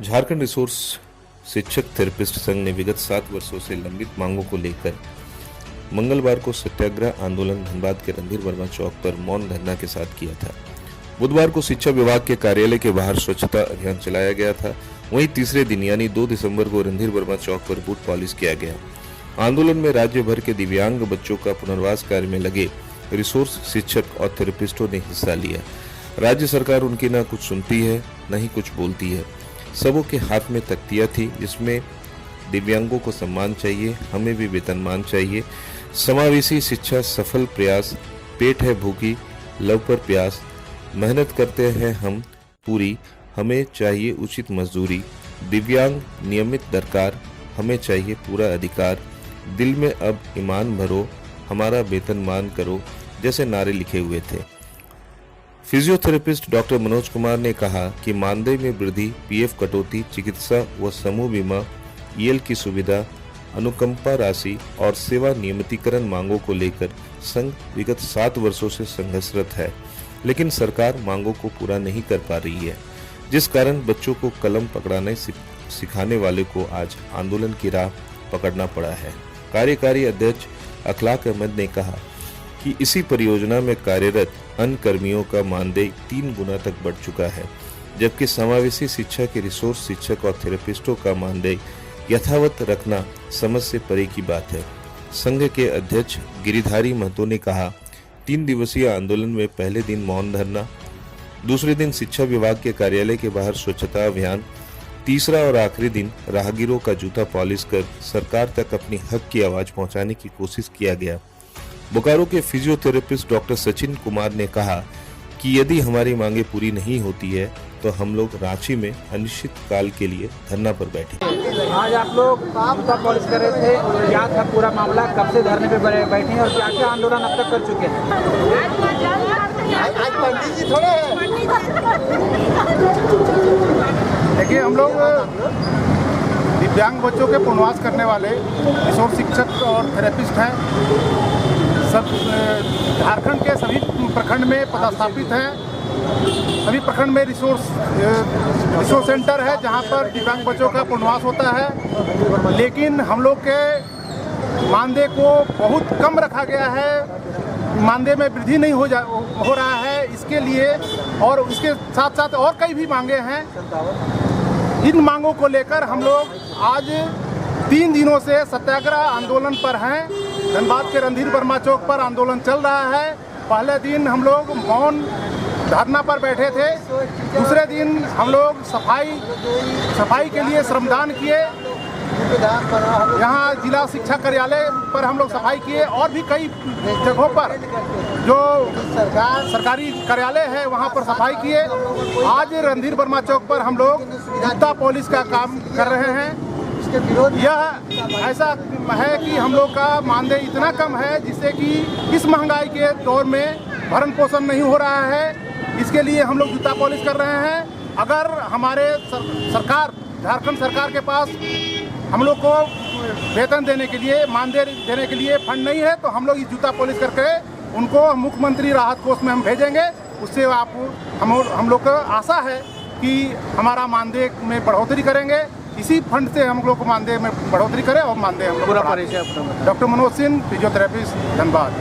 Jharkhand resource शिक्षक therapist संघ ने विगत 7 वर्षों से लंबित मांगों को लेकर मंगलवार को सत्याग्रह आंदोलन धनबाद के रणधीर वर्मा चौक पर मौन धरना के साथ किया था। बुधवार को शिक्षा विभाग के कार्यालय के बाहर स्वच्छता अभियान चलाया गया था। वहीं तीसरे दिन यानी 2 दिसंबर को रणधीर वर्मा चौक पर बूथ पॉलिश किया गया। आंदोलन में राज्य भर के दिव्यांग बच्चों का पुनर्वास कार्य में लगे रिसोर्स शिक्षक और थेरेपिस्टों ने हिस्सा लिया। राज्य सरकार उनकी न कुछ सुनती है न ही कुछ बोलती है। सबों के हाथ में तख्तियां थी जिसमें दिव्यांगों को सम्मान चाहिए, हमें भी वेतनमान चाहिए। समावेशी शिक्षा सफल प्रयास, पेट है भूखी लव पर प्यास, मेहनत करते हैं हम पूरी, हमें चाहिए उचित मजदूरी, दिव्यांग नियमित दरकार, हमें चाहिए पूरा अधिकार, दिल में अब ईमान भरो, हमारा वेतनमान करो जैसे नारे लिखे हुए थे। फिजियोथेरेपिस्ट डॉक्टर मनोज कुमार ने कहा कि मानदेय में वृद्धि, पीएफ कटौती, चिकित्सा व समूह बीमा, ईएल की सुविधा, अनुकंपा राशि और सेवा नियमितीकरण मांगों को लेकर संघ विगत 7 वर्षों से संघर्षरत है, लेकिन सरकार मांगों को पूरा नहीं कर पा रही है, जिस कारण बच्चों को कलम पकड़ाने सिखाने वाले को आज आंदोलन की राह पकड़ना पड़ा है। कार्यकारी अध्यक्ष अखलाक अहमद ने कहा कि इसी परियोजना में कार्यरत अन्य कर्मियों का मानदेय 3 गुना तक बढ़ चुका है, जबकि समावेशी शिक्षा के रिसोर्स शिक्षक और थेरेपिस्टों का मानदेय यथावत रखना समझ से परे की बात है। संघ के अध्यक्ष गिरिधारी महतो ने कहा, 3 दिवसीय आंदोलन में पहले दिन मौन धरना, दूसरे दिन शिक्षा विभाग के कार्यालय के बाहर स्वच्छता अभियान, तीसरा और आखिरी दिन राहगीरों का जूता पॉलिश कर सरकार तक अपनी हक की आवाज पहुंचाने की कोशिश किया गया। बोकारो के फिजियोथेरेपिस्ट डॉक्टर सचिन कुमार ने कहा कि यदि हमारी मांगे पूरी नहीं होती है तो हम लोग रांची में अनिश्चित काल के लिए धरना पर बैठे। आज आप लोग जूता पॉलिश कर रहे थे, क्या था पूरा मामला, कब से धरने पे बैठे हैं और क्या क्या आंदोलन अब तक कर चुके हैं? आज पंडित जी थोड़े हैं। देखिए, हम लोग दिव्यांग बच्चों के पुनर्वास करने वाले रिसोर्स शिक्षक और थेरेपिस्ट हैं। सब झारखंड के सभी प्रखंड में पदस्थापित हैं। सभी प्रखंड में रिसोर्स सेंटर है जहां पर दिव्यांग बच्चों का पुनर्वास होता है, लेकिन हम लोग के मानदेय को बहुत कम रखा गया है। मानदेय में वृद्धि नहीं हो रहा है। इसके लिए और उसके साथ साथ और कई भी मांगे हैं। इन मांगों को लेकर हम लोग आज 3 दिनों से सत्याग्रह आंदोलन पर हैं। धनबाद के रणधीर वर्मा चौक पर आंदोलन चल रहा है। पहले दिन हम लोग मौन धरना पर बैठे थे, दूसरे दिन हम लोग सफाई के लिए श्रमदान किए। यहाँ जिला शिक्षा कार्यालय पर हम लोग सफाई किए और भी कई जगहों पर जो सरकारी कार्यालय है वहाँ पर सफाई किए। आज रणधीर वर्मा चौक पर हम लोग जूता पॉलिश का काम कर रहे हैं। यह ऐसा है कि हम लोग का मानदेय इतना कम है जिससे कि इस महंगाई के दौर में भरण पोषण नहीं हो रहा है। इसके लिए हम लोग जूता पॉलिश कर रहे हैं। अगर हमारे सरकार, झारखंड सरकार के पास हम लोग को वेतन देने के लिए, मानदेय देने के लिए फंड नहीं है, तो हम लोग इस जूता पॉलिश करके उनको मुख्यमंत्री राहत कोष में हम भेजेंगे। उससे हम लोग को आशा है कि हमारा मानदेय में बढ़ोतरी करेंगे। इसी फंड से हम लोग को मानदेय में बढ़ोतरी करें और मानदेय हम लोग पूरा परिचय। Doctor Manoj Singh, physiotherapist, Dhanbad.